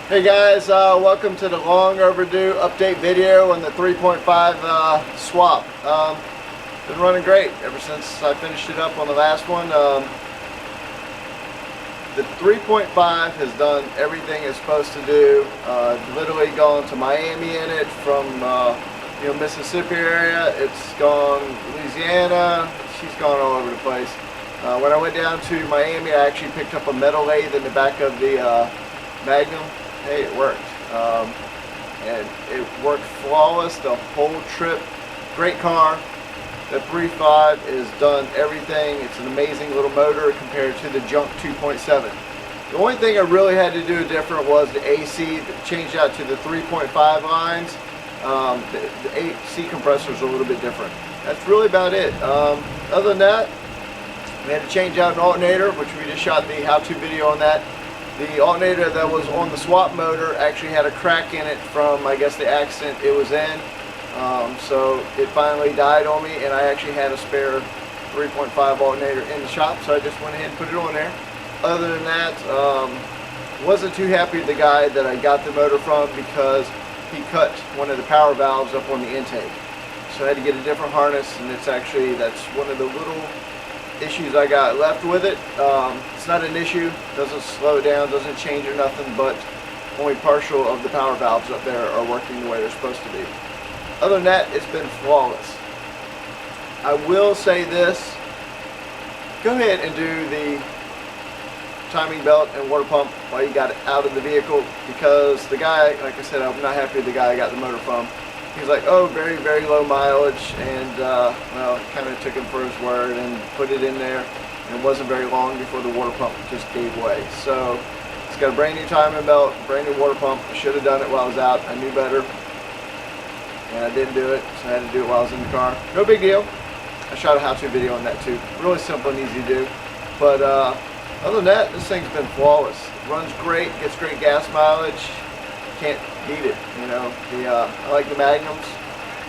Hey guys, welcome to the long overdue update video on the 3.5 swap. Been running great ever since I finished it up on the last one. The 3.5 has done everything it's supposed to do. Literally gone to Miami in it from Mississippi area. It's gone Louisiana. She's gone all over the place. When I went down to Miami, I actually picked up a metal lathe in the back of the Magnum. Hey, it worked. And it worked flawless the whole trip. Great car. The 3.5 has done everything. It's an amazing little motor compared to the junk 2.7. The only thing I really had to do different was the AC. Changed out to the 3.5 lines. The AC compressor is a little bit different. That's really about it. Other than that, we had to change out an alternator, which we just shot the how-to video on that. The alternator that was on the swap motor actually had a crack in it from, I guess, the accident it was in. So it finally died on me, and I actually had a spare 3.5 alternator in the shop, so I just went ahead and put it on there. Other than that, wasn't too happy with the guy that I got the motor from because he cut one of the power valves up on the intake. So I had to get a different harness, and that's one of the little issues I got left with it. It's not an issue, doesn't slow it down, doesn't change or nothing, but only partial of the power valves up there are working the way they're supposed to be. Other than that, it's been flawless. I will say this, go ahead and do the timing belt and water pump while you got it out of the vehicle, because the guy, like I said, I'm not happy with the guy I got the motor from. He's like, oh, very, very low mileage, and well, kind of took him for his word and put it in there, and it wasn't very long before the water pump just gave way. So it's got a brand new timing belt, brand new water pump. I should have done it while I was out. I knew better, and I didn't do it, so I had to do it while I was in the car. No big deal. I shot a how-to video on that too. Really simple and easy to do. But other than that, this thing's been flawless. It runs great, gets great gas mileage. Can't beat it, you know. I like the Magnums.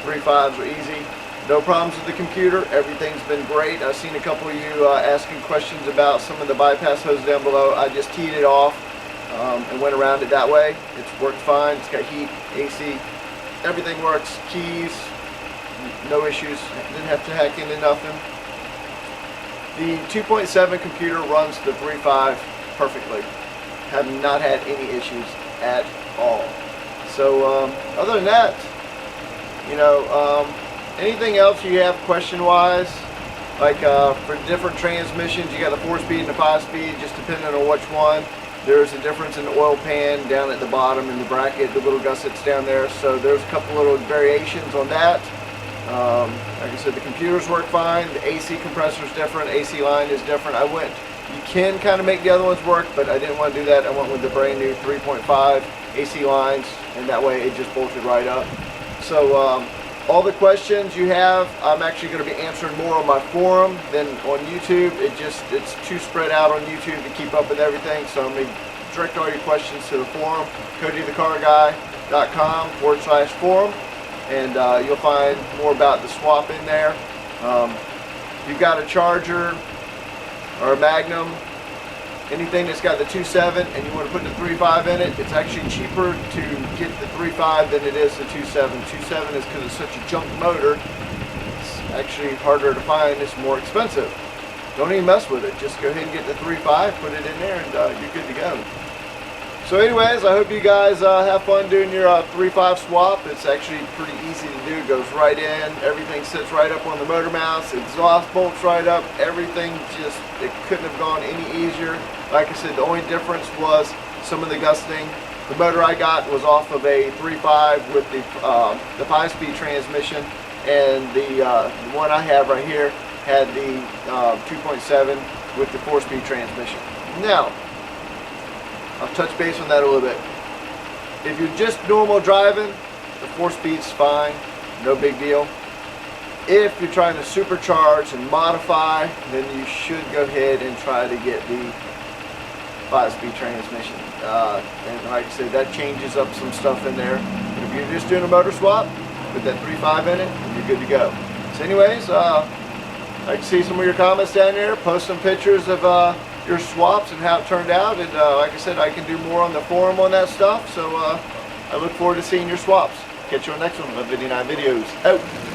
3.5s are easy. No problems with the computer. Everything's been great. I've seen a couple of you asking questions about some of the bypass hose down below. I just teed it off and went around it that way. It's worked fine. It's got heat, AC. Everything works. Keys, no issues. Didn't have to hack into nothing. The 2.7 computer runs the 3.5 perfectly. Have not had any issues at all. So other than that, you know, anything else you have question wise, like for different transmissions, you got the 4-speed and the 5-speed, just depending on which one. There's a difference in the oil pan down at the bottom in the bracket, the little gussets down there. So there's a couple little variations on that. Like I said, the computers work fine. The AC compressor is different. AC line is different. You can kind of make the other ones work, but I didn't want to do that. I went with the brand new 3.5 AC lines, and that way it just bolted right up. So all the questions you have, I'm actually going to be answering more on my forum than on YouTube. It's too spread out on YouTube to keep up with everything, so I'm going to direct all your questions to the forum, codythecarguy.com/forum, and you'll find more about the swap in there. If you've got a Charger or a Magnum, anything that's got the 2.7 and you want to put the 3.5 in it, it's actually cheaper to get the 3.5 than it is the 2.7. 2.7 is because it's such a junk motor. It's actually harder to find. It's more expensive. Don't even mess with it. Just go ahead and get the 3.5, put it in there, and you're good to go. So anyways, I hope you guys have fun doing your 3.5 swap. It's actually pretty easy to do. It goes right in. Everything sits right up on the motor mounts. Exhaust bolts right up. Everything just, it couldn't have gone any easier. Like I said, the only difference was some of the gusting. The motor I got was off of a 3.5 with the 5-speed transmission, and the one I have right here had the 2.7 with the 4-speed transmission. Now, I'll touch base on that a little bit. If you're just normal driving, the 4-speed's fine, no big deal. If you're trying to supercharge and modify, then you should go ahead and try to get the 5-speed transmission. And like I said, that changes up some stuff in there. But if you're just doing a motor swap with that 3.5 in it, you're good to go. So anyways, I can see some of your comments down there. Post some pictures of your swaps and how it turned out, and like I said, I can do more on the forum on that stuff, so I look forward to seeing your swaps. Catch you on the next one of my Video 9 videos. Out!